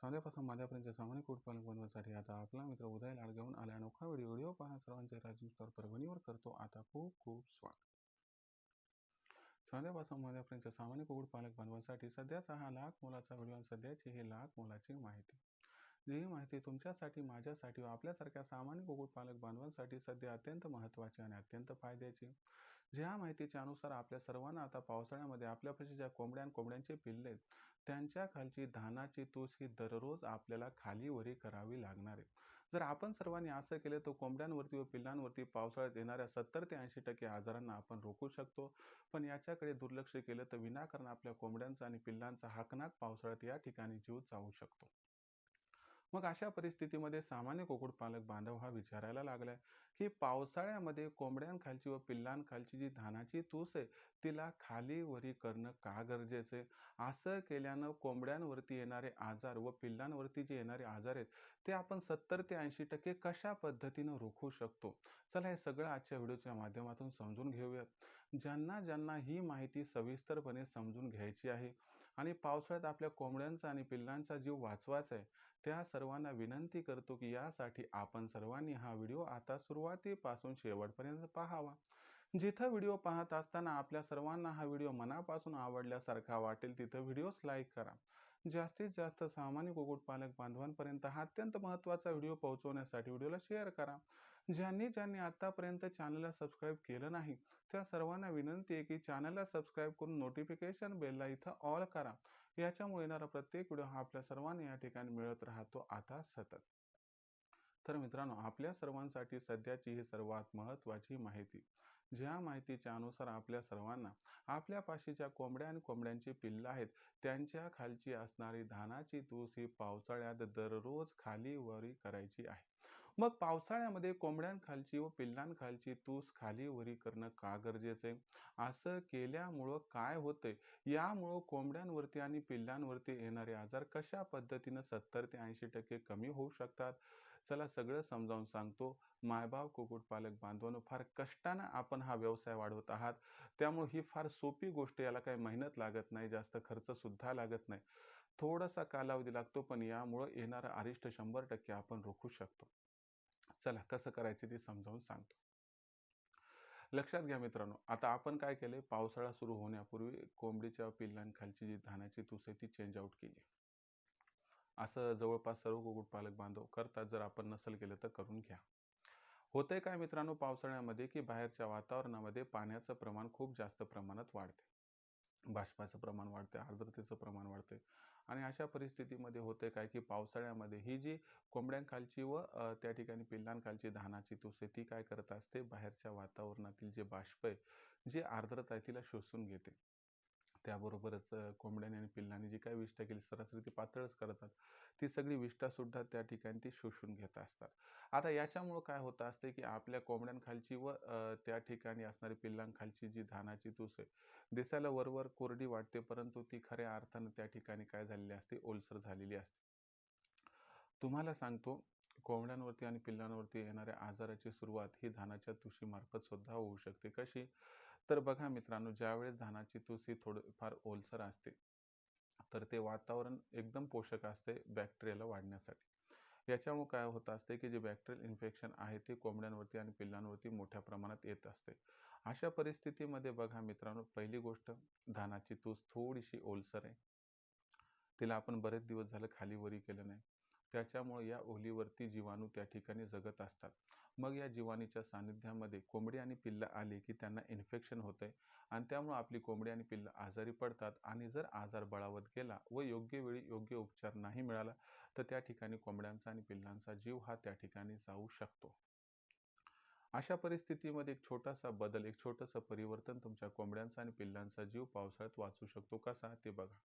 साध्यापासून माझ्यापर्यंत सामान्य कुक्कुटपालन बनवण्यासाठी आता आपला मित्र उदय लाड घेऊन आला अनोखा व्हिडिओ पाहणं सर्वांचे राजस्थान परभणीवर करतो आता खूप खूप स्वागत. साध्यापासून माझ्यापर्यंत सामान्य कुक्कुटपालक बनवण्यासाठी सध्याचा हा लाख मोलाचा व्हिडिओ आणि सध्याची ही लाख मोलाची माहिती. जी माहिती तुमच्यासाठी, माझ्यासाठी व आपल्यासारख्या सामान्य कुक्कुटपालक बांधवांसाठी सध्या अत्यंत महत्त्वाची आणि अत्यंत फायद्याची. ज्या माहितीच्या अनुसार आपल्या सर्वांना आता पावसाळ्यामध्ये आपल्यापाशी ज्या कोंबड्यांचे पिल्ले आहेत, त्यांच्या खालची धानाची तूस ही दररोज आपल्याला खालीवरी करावी लागणार आहे. जर आपण सर्वांनी असं केलं तर कोंबड्यांवरती व पिल्लांवरती पावसाळ्यात येणाऱ्या 70 ते 80% आजारांना आपण रोखू शकतो. पण याच्याकडे दुर्लक्ष केलं तर विनाकारण आपल्या कोंबड्यांचा आणि पिल्लांचा हाकनाक पावसाळ्यात या ठिकाणी जीव जाऊ शकतो. मग अशा परिस्थितीमध्ये सामान्य कुक्कुटपालक बांधव हा विचारायला लागलाय की पावसाळ्यामध्ये कोंबड्यांखालची व पिल्लांखालची जी धानाची तूस आहे तिला खाली वरी करणं का गरजेचं आहे. असं केल्यानं कोंबड्यांवरती येणारे आजार व पिल्लांवरती जे येणारे आजार आहेत ते आपण 70 ते 80% कशा पद्धतीनं रोखू शकतो. चला हे सगळं आजच्या व्हिडिओच्या माध्यमातून समजून घेऊयात. ज्यांना ज्यांना ही माहिती सविस्तरपणे समजून घ्यायची आहे आणि पावसाळ्यात आपल्या कोंबड्यांचा आणि पिल्लांचा जीव वाचवायचा आहे, त्या सर्वांना विनंती करतो की यासाठी आपण सर्वांनी हा व्हिडिओ आता सुरुवातीपासून शेवटपर्यंत पाहावा. जिथं व्हिडिओ पाहत असताना आपल्या सर्वांना हा व्हिडिओ मनापासून आवडल्यासारखा वाटेल तिथं व्हिडिओस लाईक करा. जास्तीत जास्त सामान्य कुक्कुटपालक बांधवांपर्यंत हा अत्यंत महत्त्वाचा व्हिडिओ पोहोचवण्यासाठी व्हिडिओला शेअर करा. ज्यांनी ज्यांनी आतापर्यंत चॅनलला सबस्क्राईब केलं नाही त्या सर्वांना विनंती आहे की चॅनलला सबस्क्राईब करून नोटिफिकेशन बेलला इथं ऑल करा. याच्यामुळे येणारा प्रत्येक व्हिडिओ हा आपल्या सर्वांना या ठिकाणी मिळत राहतो आता सतत. तर मित्रांनो, आपल्या सर्वांसाठी सध्याची ही सर्वात महत्त्वाची माहिती. ज्या माहितीच्या अनुसार आपल्या सर्वांना आपल्यापाशी ज्या कोंबड्या आणि कोंबड्यांची पिल्लं आहेत त्यांच्या खालची असणारी धानाची तूस ही पावसाळ्यात दररोज खाली वरी करायची आहे. मग पावसाळ्यामध्ये कोंबड्यांखालची व पिल्लांखालची तूस खाली वरी करणं का गरजेचं आहे. असं केल्यामुळं काय होतंय, यामुळं कोंबड्यांवरती आणि पिल्लांवरती येणारे आजार कशा पद्धतीनं 70 ते 80% कमी होऊ शकतात. चला सगळं समजावून सांगतो. मायबाप कुक्कुटपालक बांधवांनो, फार कष्टानं आपण हा व्यवसाय वाढवत आहात. त्यामुळे ही फार सोपी गोष्ट, याला काही मेहनत लागत नाही, जास्त खर्च सुद्धा लागत नाही. थोडासा कालावधी लागतो पण यामुळं येणारं अरिष्ट 100% आपण रोखू शकतो. चला कसं करायचे ते समजावून सांगतो. लक्षात घ्या मित्रांनो, आता आपण काय केले, पावसाळा सुरू होण्यापूर्वी कोंबडीच्या पिल्लांखालची जी धानाची तूस आहे ती चेंज आउट केली. असं जवळपास सर्व कुक्कुटपालक बांधव करतात. जर आपण नसेल केलं तर करून घ्या. होतंय काय मित्रांनो, पावसाळ्यामध्ये की बाहेरच्या वातावरणामध्ये पाण्याचं प्रमाण खूप जास्त प्रमाणात वाढते. बाष्पाचं प्रमाण वाढते, आर्द्रतेचं प्रमाण वाढते आणि अशा परिस्थितीमध्ये होते काय की पावसाळ्यामध्ये ही जी कोंबड्यांखालची व त्या ठिकाणी पिल्लांखालची धानाची तूस आहे ती काय करत असते, बाहेरच्या वातावरणातील जे बाष्प आहे, जी आर्द्रता आहे तिला शोषून घेते. त्याबरोबरच कोंबड्याने आणि पिल्लांनी जी काही विष्ठा केली सरासरी ती पातळच करतात. ती सगळी विष्ठासुद्धा त्या ठिकाणी ती शोषून घेत असतात. आता याच्यामुळं काय होतं असते की आपल्या कोंबड्यांखालची व त्या ठिकाणी असणारी पिल्लांखालची जी धानाची तूस आहे दिसायला वरवर कोरडी वाटते, परंतु ती खऱ्या अर्थानं त्या ठिकाणी काय झालेली असते, ओलसर झालेली असते. तुम्हाला सांगतो, कोंबड्यांवरती आणि पिल्लांवरती येणाऱ्या आजाराची सुरुवात ही धानाच्या तुशीमार्फत सुद्धा होऊ शकते. कशी? तर बघा मित्रांनो, ज्यावेळेस धानाची तूस ही थोडंफार ओलसर असते तर ते वातावरण एकदम पोषक असते बॅक्टेरियाला वाढण्यासाठी. याच्यामुळे काय होत असते की जे बॅक्टेरियल इन्फेक्शन आहे ते कोंबड्यांवरती आणि पिल्लांवरती मोठ्या प्रमाणात येत असते. अशा परिस्थितीमध्ये बघा मित्रांनो, पहिली गोष्ट, धानाची तूस थोडीशी ओलसर आहे. तिला आपण बरेच दिवस झालं खाली वरी केलं नाही. त्याच्यामुळे या ओलीवरती जीवाणू त्या ठिकाणी जगत असतात. मग या जीवाणूच्या सानिध्यामध्ये कोंबडी आणि पिल्लं आली की त्यांना इन्फेक्शन होतंय आणि त्यामुळे आपली कोंबडी आणि पिल्लं आजारी पडतात आणि जर आजार बळावत गेला व योग्य वेळी योग्य उपचार नाही मिळाला तर त्या ठिकाणी कोंबड्यांचा आणि पिल्लांचा जीव हा त्या ठिकाणी जाऊ शकतो. अशा परिस्थितीमध्ये एक छोटासा बदल, एक छोटंसं परिवर्तन तुमच्या कोंबड्यांचा आणि पिल्लांचा जीव पावसाळ्यात वाचू शकतो. कसा ते बघा.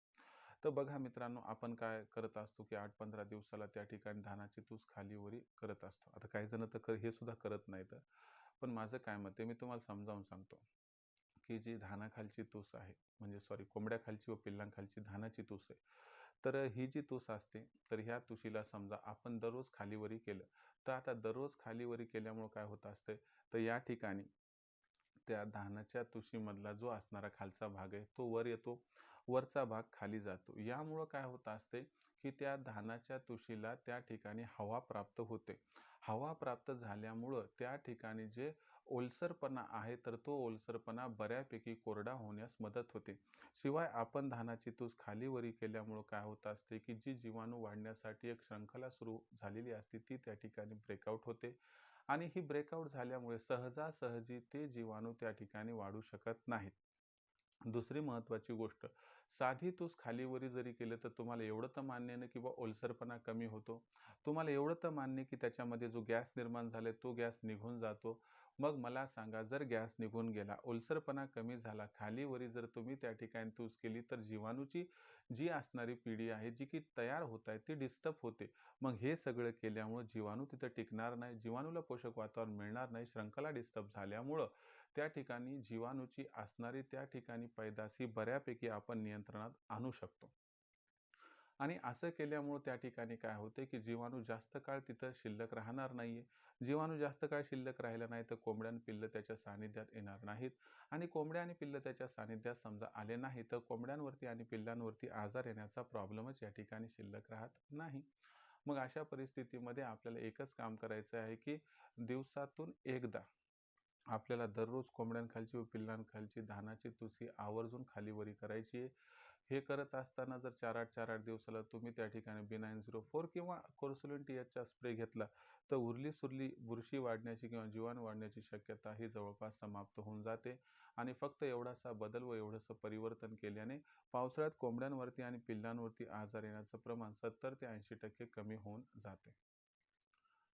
तर बघा मित्रांनो, आपण काय करत असतो की 8-15 दिवसाला त्या ठिकाणी धानाची तूस खालीवरी करत असतो. आता काही जण तर हे सुद्धा करत नाहीत. पण माझं काय मत आहे, मी तुम्हाला समजावून सांगतो की जी धानाखालची तूस आहे, म्हणजे सॉरी, कोंबड्याखालची व पिल्लांखालची धानाची तूस आहे, तर ही जी तूस असते तर ह्या तुशीला समजा आपण दररोज खालीवरी केलं तर आता दररोज खालीवरी केल्यामुळं काय होत असते, तर या ठिकाणी त्या धानाच्या तुशीमधला जो असणारा खालचा भाग आहे तो वर येतो, वरचा भाग खाली जातो. यामुळं काय होत असते की त्या धानाच्या तुशीला त्या ठिकाणी हवा प्राप्त होते. हवा प्राप्त झाल्यामुळं त्या ठिकाणी जे ओलसरपणा आहे तर तो ओलसरपणा बऱ्यापैकी कोरडा होण्यास मदत होते. शिवाय आपण धानाची तूस खालीवरी केल्यामुळं काय होत असते की जी जीवाणू वाढण्यासाठी एक शृंखला सुरू झालेली असते ती त्या ठिकाणी ब्रेकआउट होते आणि ही ब्रेकआउट झाल्यामुळे सहजासहजी ते जीवाणू त्या ठिकाणी वाढू शकत नाहीत. दुसरी महत्त्वाची गोष्ट, साधी तूस खालीवरी जरी केलं तर तुम्हाला एवढं तर मान्य नाही की ओलसरपणा कमी होतो. तुम्हाला एवढं तर मान्य की त्याच्यामध्ये जो गॅस निर्माण झालाय तो गॅस निघून जातो. मग मला सांगा जर गॅस निघून गेला, ओलसरपणा कमी झाला, खालीवरी जर तुम्ही त्या ठिकाणी तूस केली तर जीवाणूची जी असणारी पिढी आहे, जी की तयार होत आहे ती डिस्टर्ब होते. मग हे सगळं केल्यामुळं जीवाणू तिथं टिकणार नाही, जीवाणूला पोषक वातावरण मिळणार नाही, शृंखला डिस्टर्ब झाल्यामुळं त्या ठिकाणी जीवाणूची असणारी त्या ठिकाणी पैदास ही बऱ्यापैकी आपण नियंत्रणात आणू शकतो. आणि असं केल्यामुळं त्या ठिकाणी काय होते, की जीवाणू जास्त काळ तिथं शिल्लक राहणार नाहीये. जीवाणू जास्त काळ शिल्लक राहिला नाही तर कोंबड्या आणि पिल्लं त्याच्या सानिध्यात येणार नाहीत आणि कोंबड्या आणि पिल्लं त्याच्या सानिध्यात समजा आले नाही तर कोंबड्यांवरती आणि पिल्लांवरती आजार येण्याचा प्रॉब्लेमच या ठिकाणी शिल्लक राहत नाही. मग अशा परिस्थितीमध्ये आपल्याला एकच काम करायचं आहे, की दिवसातून एकदा आपल्याला दररोज कोंबड्यांखालची व पिल्लांखालची धानाची तुसी आवर्जून खालीवरी करायची आहे. हे करत असताना जर 4-8, 4-8 दिवसाला तुम्ही त्या ठिकाणी B904 किंवा कोर्सुलिन टीएचचा स्प्रे घेतला, तर उरली-सुरली बुरशी वाढण्याची किंवा जीवाणू वाढण्याची शक्यता ही जवळपास समाप्त होऊन जाते आणि फक्त एवढासा बदल व एवढंसं परिवर्तन केल्याने पावसाळ्यात कोंबड्यांवरती आणि पिल्लांवरती आजार येण्याचं प्रमाण 70 ते 80% कमी होऊन जाते.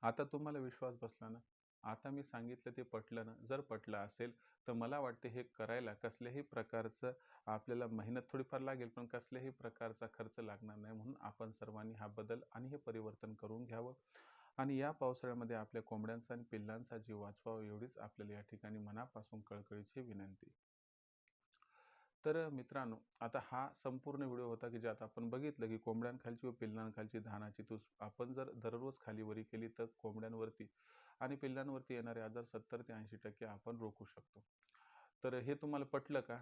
आता तुम्हाला विश्वास बसला ना? आता मी सांगितलं ते पटलं ना? जर पटलं असेल, तर मला वाटते हे करायला कसल्याही प्रकारचं आपल्याला मेहनत थोडीफार लागेल, पण कसल्याही प्रकारचा खर्च लागणार नाही. म्हणून आपण सर्वांनी हा बदल आणि हे परिवर्तन करून घ्यावं आणि या पावसाळ्यामध्ये आपल्या कोंबड्यांचा आणि पिल्लांचा जीव वाचवावा एवढीच आपल्याला या ठिकाणी मनापासून कळकळीची विनंती. तर मित्रांनो, आता हा संपूर्ण व्हिडिओ होता, की ज्यात आपण बघितलं, की कोंबड्यांखालची व पिल्लांखालची धानाची तूस आपण जर दररोज खालीवरी केली, तर कोंबड्यांवरती आणि पिल्लांवरती येणारे आजार 70 ते 80% आपण रोखू शकतो. तर हे तुम्हाला पटलं का?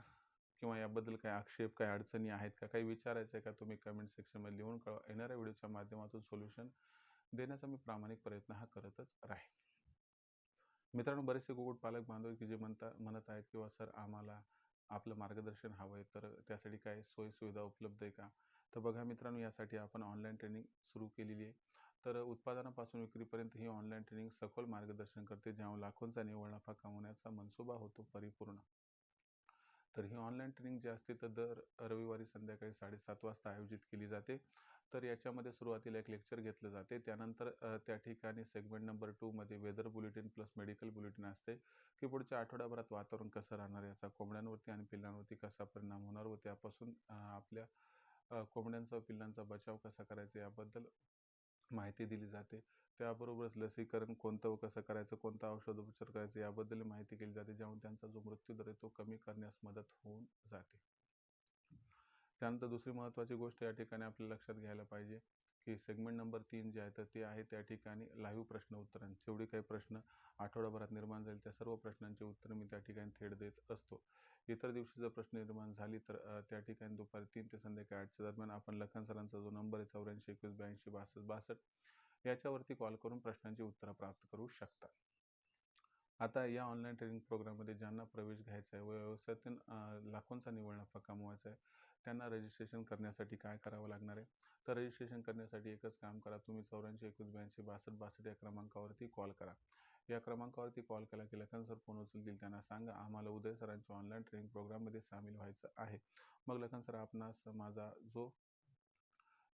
किंवा याबद्दल काही आक्षेप, काही अडचणी आहेत का? काही विचारायचं आहे का? तुम्ही कमेंट सेक्शनमध्ये लिहून कळवा. येणाऱ्या व्हिडिओच्या माध्यमातून सोल्युशन देण्याचा मी प्रामाणिक प्रयत्न हा करतच राहीन. मित्रांनो, बरेचसे कुक्कुटपालक बांधव की जे म्हणत आहेत किंवा सर आम्हाला आपलं मार्गदर्शन हवं आहे, तर त्यासाठी काय सोयी-सुविधा उपलब्ध आहे का? तर बघा मित्रांनो, यासाठी आपण ऑनलाईन ट्रेनिंग सुरू केलेली आहे. तर उत्पादनापासून विक्रीपर्यंत ही ऑनलाईन ट्रेनिंग सखोल मार्गदर्शन करते, ज्यामुळे लाखोंचा निव्वळ नफा कमवण्याचा मनसुबा होतो परिपूर्ण. तर ही ऑनलाईन ट्रेनिंग जी असते तर दर रविवारी संध्याकाळी 7:30 वाजता आयोजित केली जाते. तर याच्यामध्ये सुरुवातीला एक लेक्चर घेतलं जाते. त्यानंतर त्या ठिकाणी सेगमेंट नंबर 2 मध्ये weather bulletin plus medical bulletin असते, की पुढच्या आठवड्याभरात वातावरण कसं राहणार, याचा कोंबड्यांवरती आणि पिल्लांवरती कसा परिणाम होणार व त्यापासून आपल्या कोंबड्यांचा व पिल्लांचा बचाव कसा करायचा याबद्दल माहिती दिली जाते. त्याबरोबरच लसीकरण कोणतं व कसं करायचं, कोणता औषधोपचार करायचा याबद्दल माहिती केली जाते, ज्यामुळे त्यांचा जो मृत्यूदर आहे तो कमी करण्यास मदत होऊन जाते. त्यानंतर दुसरी महत्त्वाची गोष्ट या ठिकाणी आपल्याला लक्षात घ्यायला पाहिजे, की सेगमेंट नंबर 3 जे आहे तर ते आहे त्या ठिकाणी लाईव्ह प्रश्न उत्तरांची. जेवढे काही प्रश्न आठवडाभरात निर्माण झाले त्या सर्व प्रश्नांची उत्तरं मी त्या ठिकाणी थेट देत असतो. इतर दिवशी जर प्रश्न निर्माण झाली तर त्या ठिकाणी दुपारी 3 ते संध्याकाळी 8च्या दरम्यान आपण लखन सरांचा जो नंबर आहे 84 21 82 62 62 याच्यावरती कॉल करून प्रश्नांची उत्तरं प्राप्त करू शकता. आता या ऑनलाईन ट्रेनिंग प्रोग्राममध्ये ज्यांना प्रवेश घ्यायचा आहे व व्यवसायातून लाखोंचा निव्वळ नफा कमवायचा आहे, त्यांना रजिस्ट्रेशन करण्यासाठी काय करावं लागणार आहे? तर रजिस्ट्रेशन करण्यासाठी एकच काम करा. तुम्ही 84 21 82 62 62 या क्रमांकावरती कॉल करा. या क्रमांकावरती कॉल केला की लखन सर फोन उचलतील. त्यांना सांगा आम्हाला उदय सरांच्या ऑनलाईन ट्रेनिंग प्रोग्राममध्ये सामील व्हायचं आहे. मग लखन सर आपणास माझा जो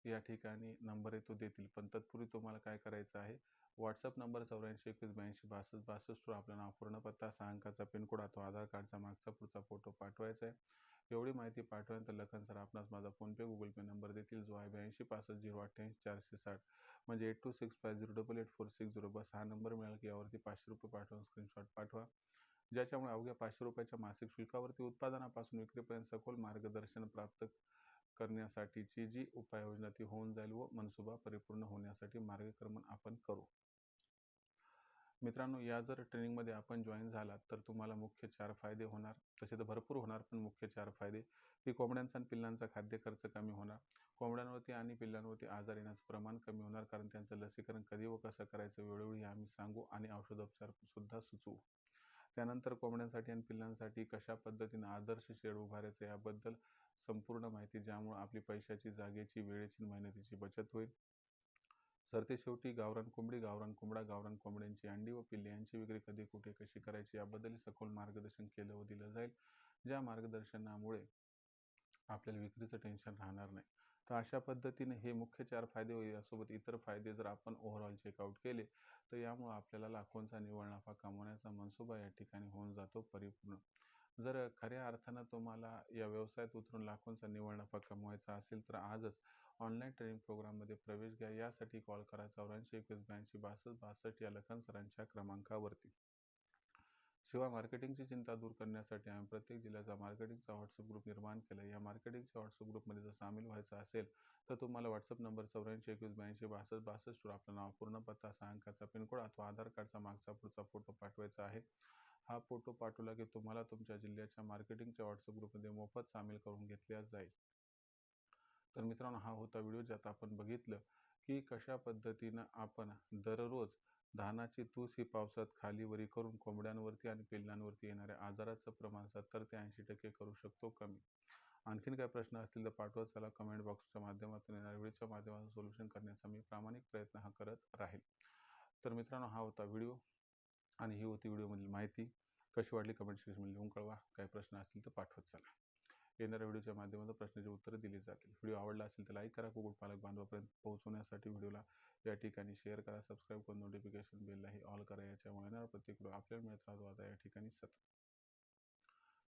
या ठिकाणी नंबर आहे तो देतील. पण तत्पूर्वी तुम्हाला काय करायचं आहे, WhatsApp नंबर 84 21 82 62 62 वर आपला नाव, पूर्ण पत्ता, 6 अंकाचा पिनकोड अथवा आधार कार्डचा मागचा पुढचा फोटो पाठवायचा आहे. एवढी माहिती पाठवल्यानंतर लखन सर आपणास माझा फोनपे, गुगल पे नंबर देतील, जो आहे 82 65 088 460 म्हणजे 8265088460. बस हा नंबर मिळाला की यावरती ₹500 पाठवून स्क्रीनशॉट पाठवा. ज्याच्यामुळे अवघ्या ₹500च्या मासिक शुल्कावरती उत्पादनापासून विक्रीपर्यंत सखोल मार्गदर्शन प्राप्त करण्यासाठीची जी उपाययोजना ती होऊन जाईल व मनसुबा परिपूर्ण होण्यासाठी मार्गक्रमण आपण करू. मित्रांनो, या जर ट्रेनिंगमध्ये आपण जॉईन झालात तर तुम्हाला मुख्य 4 फायदे होणार. तसे तर भरपूर होणार, पण मुख्य 4 फायदे की कोंबड्यांचा आणि पिल्लांचा खाद्य खर्च कमी होणार. कोंबड्यांवरती आणि पिल्लांवरती आजार येण्याचं प्रमाण कमी होणार, कारण त्यांचं लसीकरण कधी व कसं करायचं वेळोवेळी आम्ही सांगू आणि औषधोपचार सुद्धा सुचवू. त्यानंतर कोंबड्यांसाठी आणि पिल्लांसाठी कशा पद्धतीने आदर्श शेड उभारायचं याबद्दल संपूर्ण माहिती, ज्यामुळे आपली पैशाची, जागेची, वेळेची, मेहनतीची बचत होईल. सरतेशेवटी गावरान कोंबडी, गावरान कोंबडा, गावरान कोंबड्यांची अंडी व पिल्ले यांची विक्री कधी, कुठे, कशी करायची याबद्दल सखोल मार्गदर्शन केलं व दिलं जाईल. ज्या मार्गदर्शनामुळे आपल्याला विक्रीचं टेन्शन राहणार नाही. तर अशा पद्धतीने हे मुख्य 4 फायदे व यासोबत इतर फायदे जर आपण ओव्हरऑल चेकआउट केले, तर यामुळे आपल्याला लाखोंचा निव्वळ नफा कमवण्याचा मनसुबा या ठिकाणी होऊन जातो परिपूर्ण. जर खऱ्या अर्थानं तुम्हाला या व्यवसायात उतरून लाखोंचा निव्वळ नफा कमवायचा असेल, तर आजच ऑनलाईन ट्रेनिंग प्रोग्राममध्ये प्रवेश घ्या. यासाठी कॉल करा 84 21 82 62 62 या लखन सरांच्या क्रमांकावरती. शिवाय मार्केटिंगची चिंता दूर करण्यासाठी आम्ही प्रत्येक जिल्ह्याचा मार्केटिंगचा व्हॉट्सअप ग्रुप निर्माण केला. या मार्केटिंगच्या व्हॉट्सअप ग्रुपमध्ये जर सामील व्हायचं असेल, तर तुम्हाला व्हॉट्सअप नंबर 84 21 82 62 62 वर आपलं नाव, पूर्ण पत्ता, 6 अंकाचा पिनकोड अथवा आधार कार्डचा मागचा पुढचा फोटो पाठवायचा आहे. हा फोटो पाठवला की तुम्हाला तुमच्या जिल्ह्याच्या मार्केटिंगच्या व्हॉट्सअप ग्रुपमध्ये मोफत सामील करून घेतल्या जाईल. तर मित्रांनो, हा होता व्हिडिओ, ज्यात आपण बघितलं की कशा पद्धतीनं आपण दररोज धानाची तूस ही पावसात खालीवरी करून कोंबड्यांवरती आणि पिल्लांवरती येणाऱ्या आजाराचं प्रमाण 70 ते 80% करू शकतो कमी. आणखीन काही प्रश्न असतील तर पाठवा. चला, कमेंट बॉक्सच्या माध्यमातून, येणाऱ्या व्हिडिओच्या माध्यमातून सोल्युशन करण्याचा मी प्रामाणिक प्रयत्न करत राहील. तर मित्रांनो, हा होता व्हिडिओ आणि ही होती व्हिडिओमधील माहिती. कशी वाटली कमेंट सेक्शनमध्ये लिहून कळवा. काही प्रश्न असतील तर पाठवत चला. येणाऱ्या व्हिडिओच्या माध्यमातून प्रश्नाची उत्तरं दिली जातील. व्हिडिओ आवडला असेल तर लाईक करा. कुक्कुटपालक बांधवापर्यंत पोहोचवण्यासाठी व्हिडिओला या ठिकाणी शेअर करा. सबस्क्राईब करून नोटिफिकेशन बेललाही ऑल करा. याच्यामुळे येणारा प्रत्येक व्हिडिओ आपल्याला मिळत राहतो आता या ठिकाणी सतत.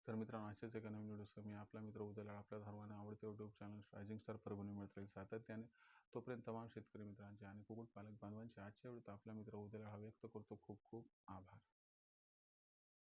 तर मित्रांनो, असेच एका नवीन व्हिडिओसह मी आपला मित्र उदय लाड आपल्या सर्वांना आवडते YouTube channel rising star Parbhani मिळत राहील सातत्याने. तोपर्यंत तमाम शेतकरी मित्रांचे आणि कुक्कुटपालक बांधवांचे आजच्या व्हिडिओत आपला मित्र उदय लाड व्यक्त करतो. खूप खूप आभार.